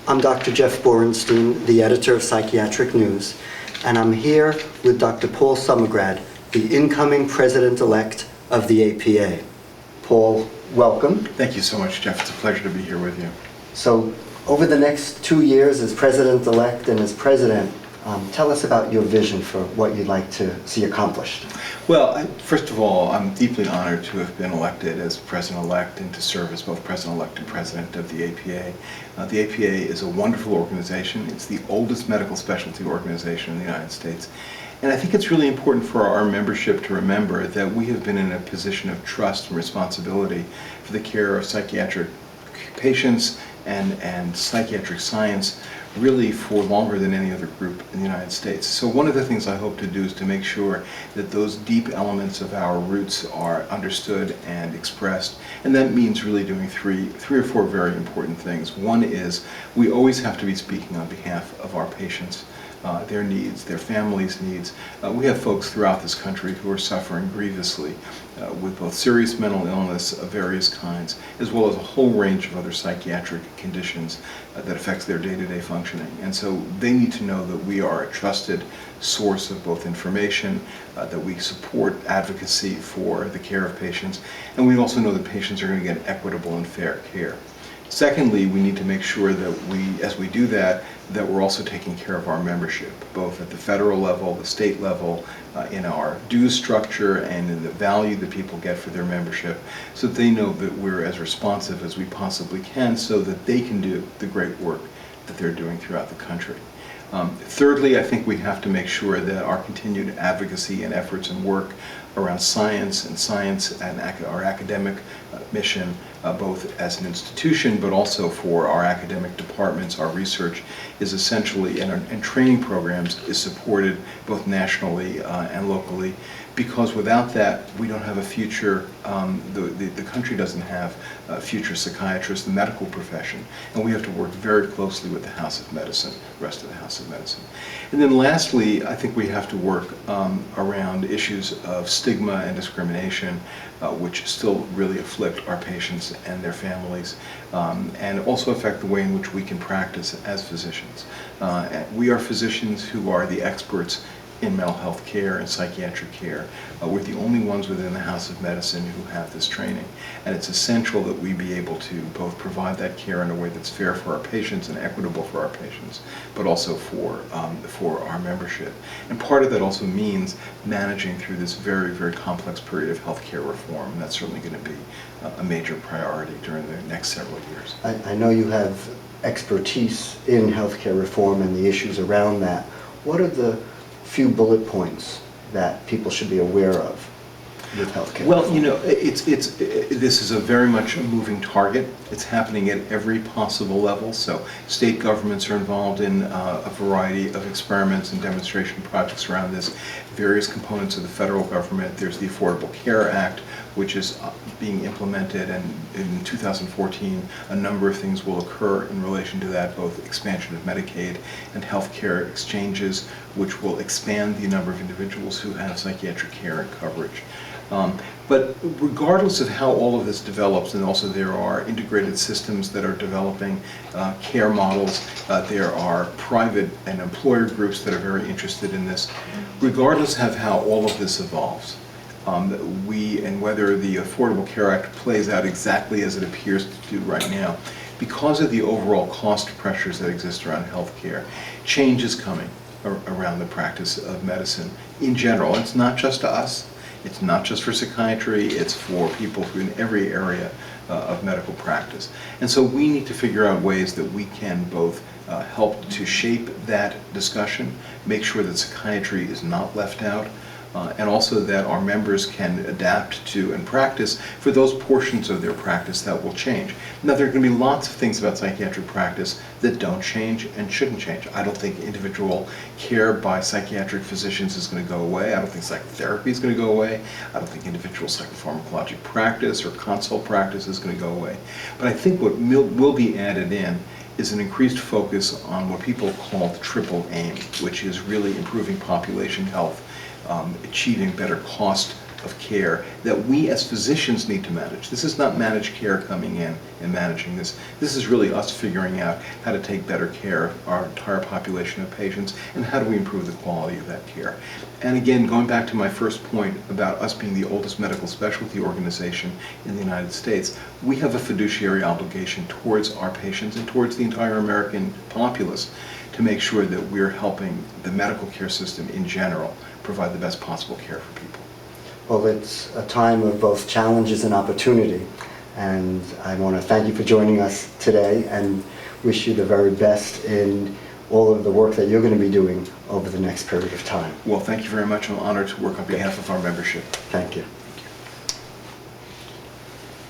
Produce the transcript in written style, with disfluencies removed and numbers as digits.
I'm Dr. Jeff Borenstein, the editor of Psychiatric News, and I'm here with Dr. Paul Summergrad, the incoming president-elect of the APA. Paul, welcome. Thank you so much, Jeff. It's a pleasure to be here with you. So, over the next 2 years as president-elect and as president, tell us about your vision for what you'd like to see accomplished. Well, first of all, I'm deeply honored to have been elected as president-elect and to serve as both president-elect and president of the APA. The APA is a wonderful organization. It's the oldest medical specialty organization in the United States. And I think it's really important for our membership to remember that we have been in a position of trust and responsibility for the care of psychiatric patients and psychiatric science really for longer than any other group in the United States. So one of the things I hope to do is to make sure that those deep elements of our roots are understood and expressed, and that means really doing three or four very important things. One is we always have to be speaking on behalf of our patients, their needs, their families' needs. We have folks throughout this country who are suffering grievously with both serious mental illness of various kinds, as well as a whole range of other psychiatric conditions that affects their day-to-day functioning. And so they need to know that we are a trusted source of both information, that we support advocacy for the care of patients, and we also know that patients are going to get equitable and fair care. Secondly, we need to make sure that as we do that, that we're also taking care of our membership, both at the federal level, the state level, in our dues structure, and in the value that people get for their membership, so that they know that we're as responsive as we possibly can so that they can do the great work that they're doing throughout the country. Thirdly, I think we have to make sure that our continued advocacy and efforts and work around science and our academic mission, both as an institution but also for our academic departments, our research is essentially, and training programs is supported both nationally and locally, because without that we don't have a future, the country doesn't have future psychiatrists, the medical profession, and we have to work very closely with the House of Medicine, the rest of the House of Medicine. And then lastly, I think we have to work around issues of stigma and discrimination, which still really afflict our patients and their families, and also affect the way in which we can practice as physicians. We are physicians who are the experts in mental health care and psychiatric care. We're the only ones within the House of Medicine who have this training, and it's essential that we be able to both provide that care in a way that's fair for our patients and equitable for our patients, but also for our membership. And part of that also means managing through this very, very complex period of healthcare reform, and that's certainly going to be a major priority during the next several years. I know you have expertise in healthcare reform and the issues around that. What are the few bullet points that people should be aware of with healthcare? Well, you know, this is a very much a moving target. It's happening at every possible level. So state governments are involved in a variety of experiments and demonstration projects around this. Various components of the federal government. There's the Affordable Care Act, which is being implemented, and in 2014 a number of things will occur in relation to that, both expansion of Medicaid and healthcare exchanges, which will expand the number of individuals who have psychiatric care and coverage. But regardless of how all of this develops, and also there are integrated systems that are developing care models, there are private and employer groups that are very interested in this. Regardless of how all of this evolves, and whether the Affordable Care Act plays out exactly as it appears to do right now, because of the overall cost pressures that exist around healthcare, change is coming around the practice of medicine in general. It's not just to us. It's not just for psychiatry, it's for people who in every area of medical practice. And so we need to figure out ways that we can both help to shape that discussion, make sure that psychiatry is not left out, and also that our members can adapt to and practice for those portions of their practice that will change. Now, there are going to be lots of things about psychiatric practice that don't change and shouldn't change. I don't think individual care by psychiatric physicians is going to go away. I don't think psychotherapy is going to go away. I don't think individual psychopharmacologic practice or consult practice is going to go away. But I think what will be added in is an increased focus on what people call the triple aim, which is really improving population health, achieving better cost of care that we as physicians need to manage. This is not managed care coming in and managing this. This is really us figuring out how to take better care of our entire population of patients and how do we improve the quality of that care. And again, going back to my first point about us being the oldest medical specialty organization in the United States, we have a fiduciary obligation towards our patients and towards the entire American populace to make sure that we're helping the medical care system in general provide the best possible care for people. Well, it's a time of both challenges and opportunity, and I want to thank you for joining us today and wish you the very best in all of the work that you're going to be doing over the next period of time. Well, thank you very much. I'm honored to work on behalf of our membership. Thank you.